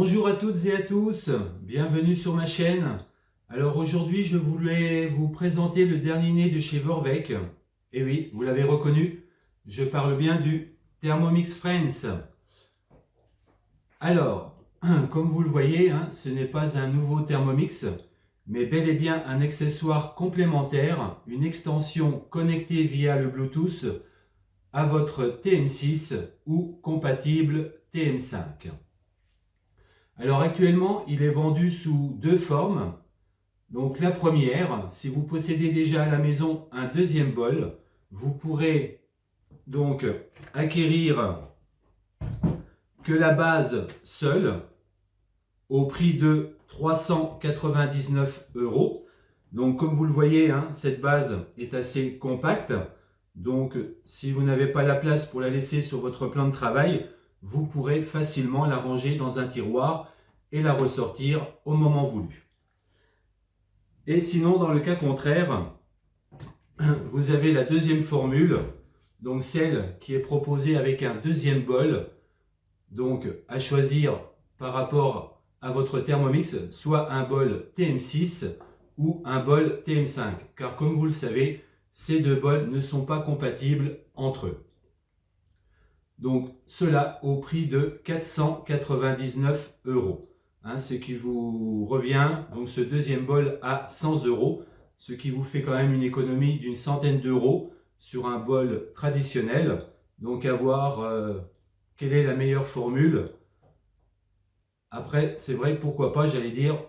Bonjour à toutes et à tous, bienvenue sur ma chaîne. Alors aujourd'hui je voulais vous présenter le dernier né de chez Vorwerk. Et oui, vous l'avez reconnu, je parle bien du Thermomix Friends. Alors, comme vous le voyez, ce n'est pas un nouveau Thermomix, mais bel et bien un accessoire complémentaire, une extension connectée via le Bluetooth à votre TM6 ou compatible TM5. Alors actuellement, il est vendu sous deux formes. Donc la première, si vous possédez déjà à la maison un deuxième bol, vous pourrez donc acquérir que la base seule au prix de 399 €. Donc comme vous le voyez, cette base est assez compacte. Donc si vous n'avez pas la place pour la laisser sur votre plan de travail, vous pourrez facilement la ranger dans un tiroir et la ressortir au moment voulu. Et sinon, dans le cas contraire, vous avez la deuxième formule, donc celle qui est proposée avec un deuxième bol, donc à choisir par rapport à votre Thermomix, soit un bol TM6 ou un bol TM5, car comme vous le savez, ces deux bols ne sont pas compatibles entre eux. Donc cela au prix de 499 €. Ce qui vous revient, donc ce deuxième bol à 100 €, ce qui vous fait quand même une économie d'une centaine d'euros sur un bol traditionnel. Donc à voir quelle est la meilleure formule. Après, c'est vrai, pourquoi pas, j'allais dire,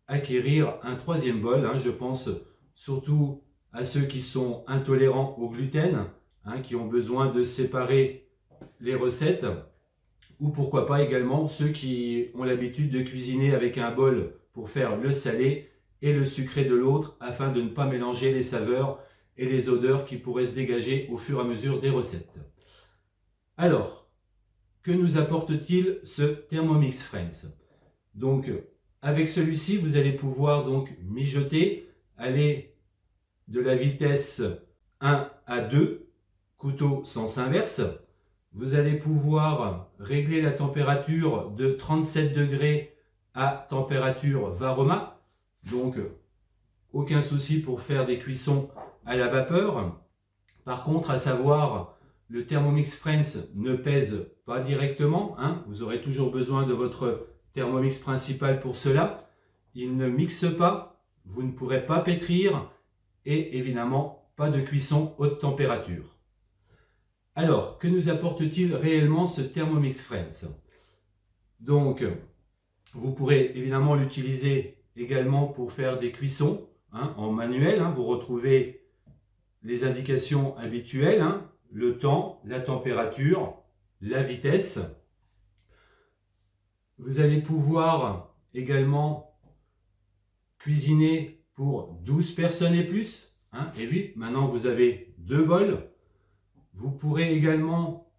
acquérir un troisième bol. Je pense surtout à ceux qui sont intolérants au gluten, qui ont besoin de séparer les recettes, ou pourquoi pas également ceux qui ont l'habitude de cuisiner avec un bol pour faire le salé et le sucré de l'autre, afin de ne pas mélanger les saveurs et les odeurs qui pourraient se dégager au fur et à mesure des recettes. Alors, que nous apporte-t-il ce Thermomix Friends? Donc, avec celui-ci, vous allez pouvoir donc mijoter, aller de la vitesse 1 à 2, couteau sens inverse. Vous allez pouvoir régler la température de 37 degrés à température Varoma. Donc, aucun souci pour faire des cuissons à la vapeur. Par contre, à savoir, le Thermomix Friends ne pèse pas directement. Vous aurez toujours besoin de votre Thermomix principal pour cela. Il ne mixe pas, vous ne pourrez pas pétrir et évidemment pas de cuisson haute température. Alors, que nous apporte-t-il réellement ce Thermomix Friends? Donc, vous pourrez évidemment l'utiliser également pour faire des cuissons en manuel. Vous retrouvez les indications habituelles, le temps, la température, la vitesse. Vous allez pouvoir également cuisiner pour 12 personnes et plus. Et oui, maintenant vous avez deux bols. Vous pourrez également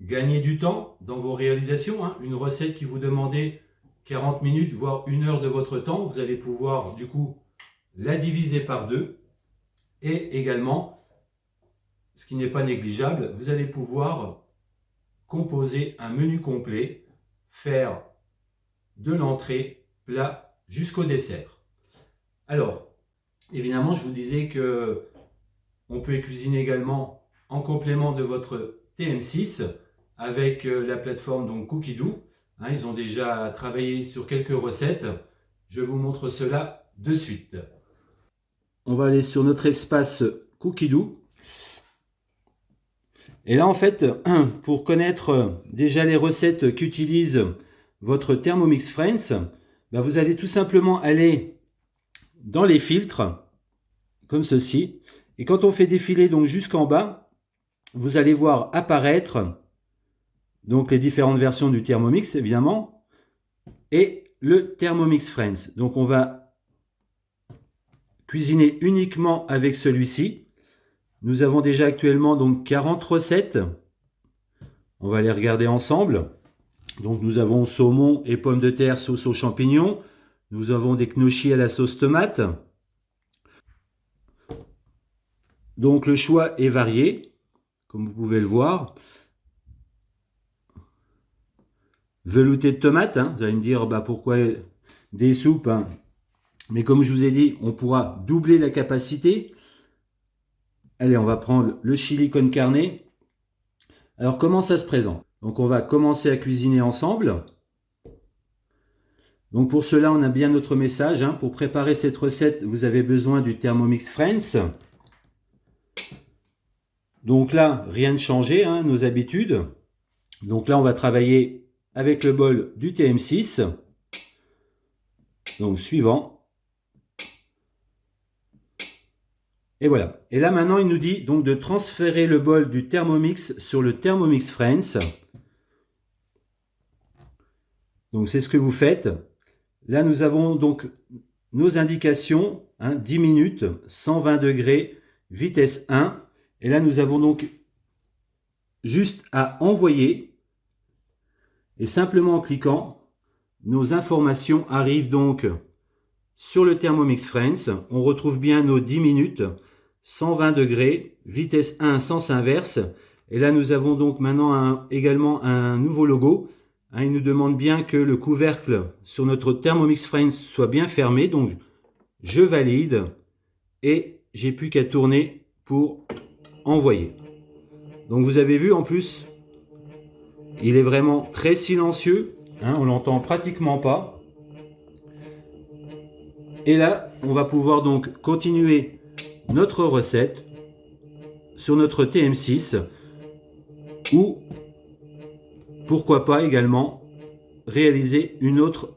gagner du temps dans vos réalisations. Une recette qui vous demandait 40 minutes, voire 1 heure de votre temps, vous allez pouvoir du coup la diviser par deux. Et également, ce qui n'est pas négligeable, vous allez pouvoir composer un menu complet, faire de l'entrée, plat, jusqu'au dessert. Alors, évidemment, je vous disais que on peut cuisiner également en complément de votre TM6 avec la plateforme donc Cookidoo. Ils ont déjà travaillé sur quelques recettes. Je vous montre cela de suite. On va aller sur notre espace Cookidoo. Et là, en fait, pour connaître déjà les recettes qu'utilise votre Thermomix Friends, vous allez tout simplement aller dans les filtres, comme ceci. Et quand on fait défiler donc jusqu'en bas, vous allez voir apparaître donc les différentes versions du Thermomix, évidemment, et le Thermomix Friends. Donc on va cuisiner uniquement avec celui-ci. Nous avons déjà actuellement donc 40 recettes. On va les regarder ensemble. Donc nous avons saumon et pommes de terre sauce aux champignons. Nous avons des gnocchis à la sauce tomate. Donc le choix est varié, comme vous pouvez le voir. velouté de tomates. Hein. Vous allez me dire pourquoi des soupes, hein. Mais comme je vous ai dit, on pourra doubler la capacité. Allez, on va prendre le chili con carne. Alors, comment ça se présente? Donc, on va commencer à cuisiner ensemble. Donc, pour cela, on a bien notre message. Hein. Pour préparer cette recette, vous avez besoin du Thermomix Friends. Donc là, rien de changé, hein, nos habitudes. Donc là, on va travailler avec le bol du TM6. Donc, suivant. Et voilà. Et là, maintenant, il nous dit donc de transférer le bol du Thermomix sur le Thermomix Friends. Donc, c'est ce que vous faites. Là, nous avons donc nos indications, hein, 10 minutes, 120 degrés, vitesse 1. Et là, nous avons donc juste à envoyer. Et simplement en cliquant, nos informations arrivent donc sur le Thermomix Friends. On retrouve bien nos 10 minutes, 120 degrés, vitesse 1, sens inverse. Et là, nous avons donc maintenant également un nouveau logo. Il nous demande bien que le couvercle sur notre Thermomix Friends soit bien fermé. Donc, je valide et j'ai plus qu'à tourner pour envoyer. Donc, vous avez vu en plus, il est vraiment très silencieux. Hein, on l'entend pratiquement pas. Et là, on va pouvoir donc continuer notre recette sur notre TM6 ou pourquoi pas également réaliser une autre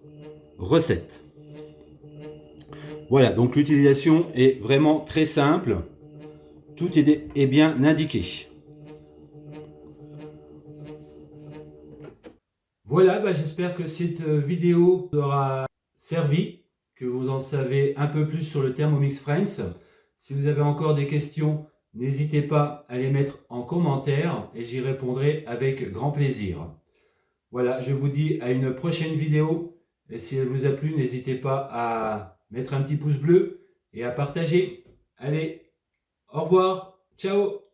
recette. Voilà, donc l'utilisation est vraiment très simple. Tout est bien indiqué. Voilà, j'espère que cette vidéo vous aura servi, que vous en savez un peu plus sur le Thermomix Friends. Si vous avez encore des questions, n'hésitez pas à les mettre en commentaire et j'y répondrai avec grand plaisir. Voilà, je vous dis à une prochaine vidéo. Et si elle vous a plu, n'hésitez pas à mettre un petit pouce bleu et à partager. Allez, au revoir, ciao!